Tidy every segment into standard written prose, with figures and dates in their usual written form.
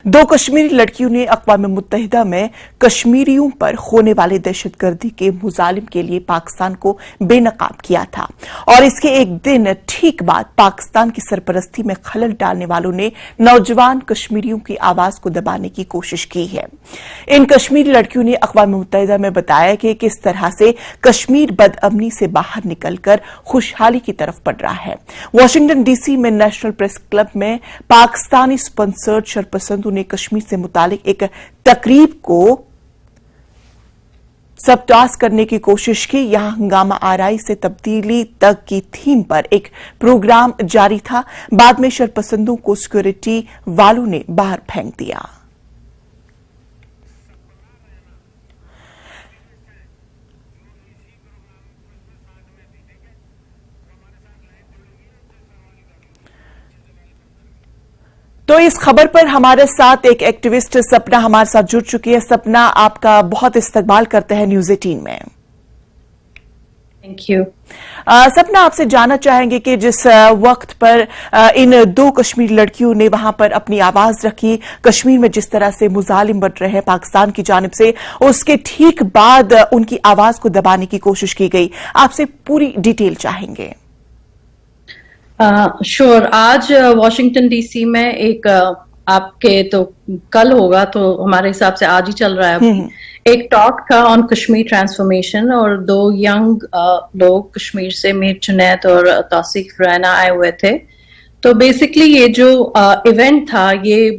दो कश्मीरी लड़कियों ने अक़वाम मुत्तहिदा में कश्मीरियों पर होने वाले दहशतगर्दी के मुजालिम के लिए पाकिस्तान को बेनकाब किया था और इसके एक दिन ठीक बाद पाकिस्तान की सरपरस्ती में खलल डालने वालों ने नौजवान कश्मीरियों की आवाज को दबाने की कोशिश की है। इन कश्मीरी लड़कियों ने अक़वाम मुत्तहिदा में बताया कि किस तरह से कश्मीर बदअमनी से बाहर निकलकर खुशहाली की तरफ बढ़ रहा है। वाशिंगटन डीसी में नेशनल प्रेस क्लब में पाकिस्तानी स्पॉन्सर्ड शरपसंदों ने कश्मीर से मुतालिक एक तकरीब को सबटास करने की कोशिश की। यहां हंगामा आराई से तब्दीली तक की थीम पर एक प्रोग्राम जारी था। बाद में शरपसंदों को सिक्योरिटी वालों ने बाहर फेंक दिया। तो इस खबर पर हमारे साथ एक एक्टिविस्ट सपना हमारे साथ जुड़ चुकी है। सपना, आपका बहुत इस्तकबाल करते हैं न्यूज़ 18 में। Thank you. सपना, आपसे जानना चाहेंगे कि जिस वक्त पर इन दो कश्मीरी लड़कियों ने वहां पर अपनी आवाज रखी, कश्मीर में जिस तरह से मुजालिम बढ़ रहे हैं पाकिस्तान की जानिब से, उसके ठीक बाद उनकी आवाज को दबाने की कोशिश की गई, आपसे पूरी डिटेल चाहेंगे। श्योर। आज वॉशिंगटन डीसी में एक आपके तो कल होगा, तो हमारे हिसाब से आज ही चल रहा है अभी, एक टॉक था ऑन कश्मीर ट्रांसफॉर्मेशन और दो यंग लोग कश्मीर से, मीर जुनैद और तौसीफ रैना आए हुए थे। तो बेसिकली ये जो इवेंट था, ये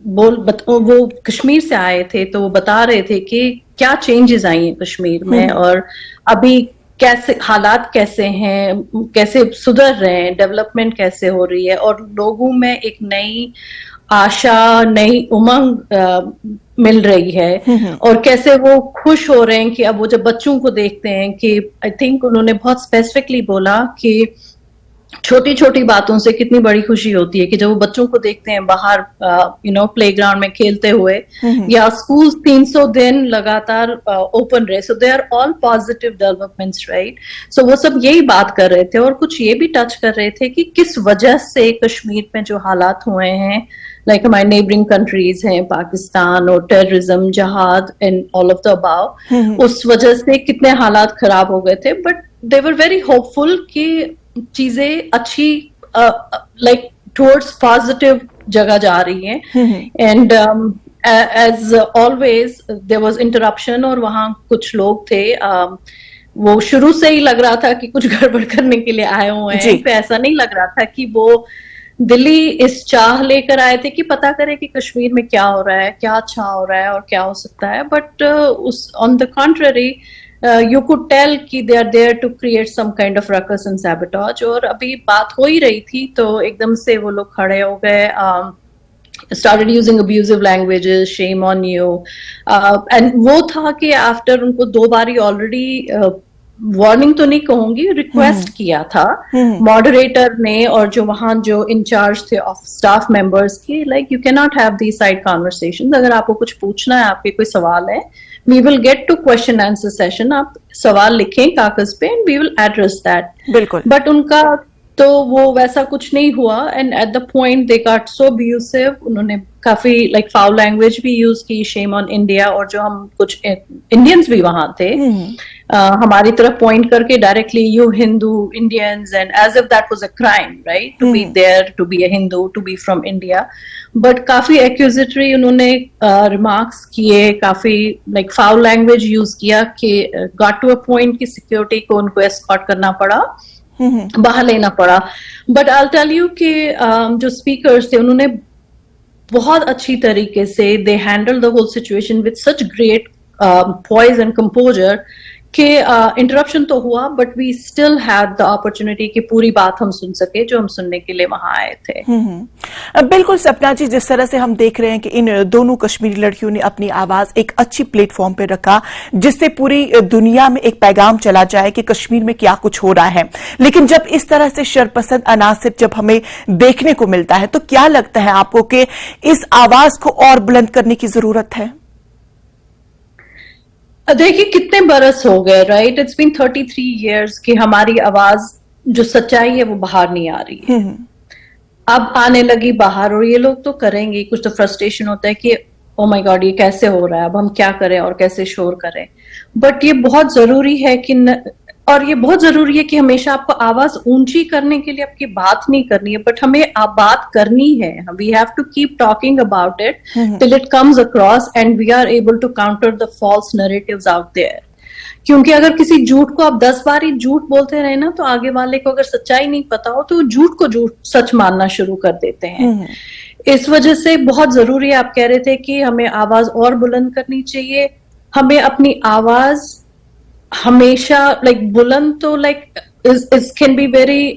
वो कश्मीर से आए थे, तो वो बता रहे थे कि क्या चेंजेस आई हैं कश्मीर में और अभी कैसे हालात कैसे हैं, कैसे सुधर रहे हैं, डेवलपमेंट कैसे हो रही है और लोगों में एक नई आशा, नई उमंग मिल रही है और कैसे वो खुश हो रहे हैं कि अब वो जब बच्चों को देखते हैं कि आई थिंक उन्होंने बहुत स्पेसिफिकली बोला कि छोटी छोटी बातों से कितनी बड़ी खुशी होती है कि जब वो बच्चों को देखते हैं बाहर प्लेग्राउंड में खेलते हुए, या स्कूल 300 दिन लगातार ओपन रहे। So they are all positive developments, right. So वो सब यही बात कर रहे थे और कुछ ये भी टच कर रहे थे कि किस वजह से कश्मीर में जो हालात हुए हैं, लाइक हमारे नेबरिंग कंट्रीज हैं पाकिस्तान और terrorism, jihad and all of the above, उस वजह से कितने हालात खराब हो गए थे। But they were very hopeful कि चीजें अच्छी लाइक टुवर्ड्स पॉजिटिव जगह जा रही हैं। And as always there was interruption और वहां कुछ लोग थे, वो शुरू से ही लग रहा था कि कुछ गड़बड़ करने के लिए आए हुए हैं। तो ऐसा नहीं लग रहा था कि वो दिल्ली इस चाह लेकर आए थे कि पता करें कि कश्मीर में क्या हो रहा है, क्या अच्छा हो रहा है और क्या हो सकता है। बट उस on the contrary you could tell कि they are there to create some kind of ruckus and sabotage। और अभी बात हो ही रही थी तो एकदम से वो लोग खड़े हो गए, started using abusive languages, shame on you, and वो था कि after उनको 2 बारी already वार्निंग तो नहीं कहूंगी, रिक्वेस्ट किया था मॉडरेटर ने और जो वहां जो इंचार्ज थे ऑफ स्टाफ मेंबर्स की, like you can not have these side conversations. अगर आपको कुछ पूछना है, आपके कोई सवाल है, we will get to question answer session, आप सवाल लिखें कागज पे and we will address that. बिल्कुल। बट उनका तो वो वैसा कुछ नहीं हुआ and at the point they got so abusive. उन्होंने काफी लाइक फाउल लैंग्वेज भी यूज की, शेम ऑन इंडिया, और जो हम कुछ इंडियंस भी वहां थे हमारी तरफ पॉइंट करके directly, you Hindu Indians, and as if that was a crime, right, to be there, to be a Hindu, to be from India. But काफी एक्यूजेटरी उन्होंने रिमार्क्स किए, काफी लाइक फाउल लैंग्वेज यूज किया कि गॉट टू अ पॉइंट की security को उनको escort करना पड़ा, बाहर लेना पड़ा। बट आई टेल यू कि जो स्पीकर्स थे उन्होंने बहुत अच्छी तरीके से they handle the whole situation with such great poise and composure कि इंटरप्शन तो हुआ but we still had the opportunity कि पूरी बात हम सुन सके जो हम सुनने के लिए वहां आए थे। बिल्कुल सपना जी, जिस तरह से हम देख रहे हैं कि इन दोनों कश्मीरी लड़कियों ने अपनी आवाज एक अच्छी प्लेटफॉर्म पे रखा जिससे पूरी दुनिया में एक पैगाम चला जाए कि कश्मीर में क्या कुछ हो रहा है। लेकिन जब इस तरह से शरपसंद अनासिर जब हमें देखने को मिलता है तो क्या लगता है आपको कि इस आवाज को और बुलंद करने की जरूरत है? देखिए कितने बरस हो गए, राइट, इट्स बीन 33 years कि हमारी आवाज जो सच्चाई है वो बाहर नहीं आ रही है। अब आने लगी बाहर, और ये लोग तो करेंगे, कुछ तो फ्रस्ट्रेशन होता है कि ओ माय गॉड ये कैसे हो रहा है, अब हम क्या करें और कैसे शोर करें। बट ये बहुत जरूरी है कि और ये बहुत जरूरी है कि हमेशा आपको आवाज ऊंची करने के लिए आपकी बात नहीं करनी है, बट हमें बात करनी है। We have to keep talking about it till it comes across and we are able to counter the false narratives out there. क्योंकि अगर किसी झूठ को आप 10 बार ही झूठ बोलते रहे ना, तो आगे वाले को अगर सच्चाई नहीं पता हो तो झूठ को झूठ सच मानना शुरू कर देते हैं। इस वजह से बहुत जरूरी है, आप कह रहे थे कि हमें आवाज और बुलंद करनी चाहिए। हमें अपनी आवाज हमेशा बुलंद तो इस can be very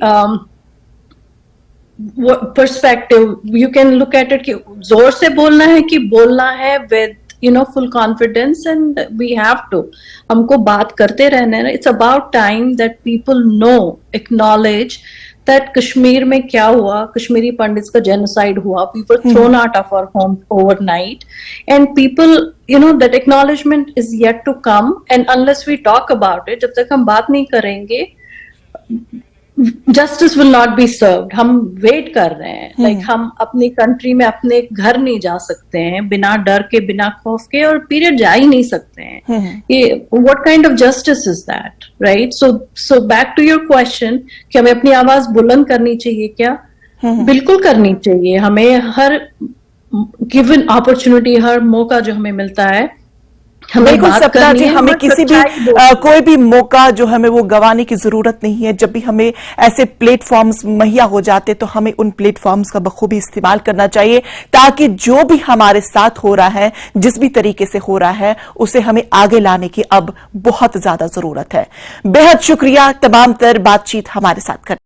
perspective. You can look at it कि जोर से बोलना है कि बोलना है with full confidence, and we have to, हमको बात करते रहना है। It's about time that people know, acknowledge that Kashmir में क्या हुआ, कश्मीरी पंडित्स का genocide हुआ, we were thrown out of our home overnight, and people, that acknowledgement is yet to come, and unless we talk about it, जब तक हम बात नहीं करेंगे, justice will not be served. हम वेट कर रहे हैं, हम अपनी कंट्री में अपने घर नहीं जा सकते हैं बिना डर के, बिना खौफ के, और पीरियड जा ही नहीं सकते हैं। ये what kind of justice is that, right? So back to your question कि हमें अपनी आवाज बुलंद करनी चाहिए क्या? बिल्कुल करनी चाहिए। हमें हर गिवन अपॉर्चुनिटी, हर मौका जो हमें मिलता है, बिल्कुल सपना जी, हमें किसी भी कोई भी मौका जो हमें वो गंवाने की जरूरत नहीं है। जब भी हमें ऐसे प्लेटफॉर्म्स मुहैया हो जाते तो हमें उन प्लेटफॉर्म्स का बखूबी इस्तेमाल करना चाहिए, ताकि जो भी हमारे साथ हो रहा है, जिस भी तरीके से हो रहा है, उसे हमें आगे लाने की अब बहुत ज्यादा जरूरत है। बेहद शुक्रिया तमाम तर बातचीत हमारे साथ कर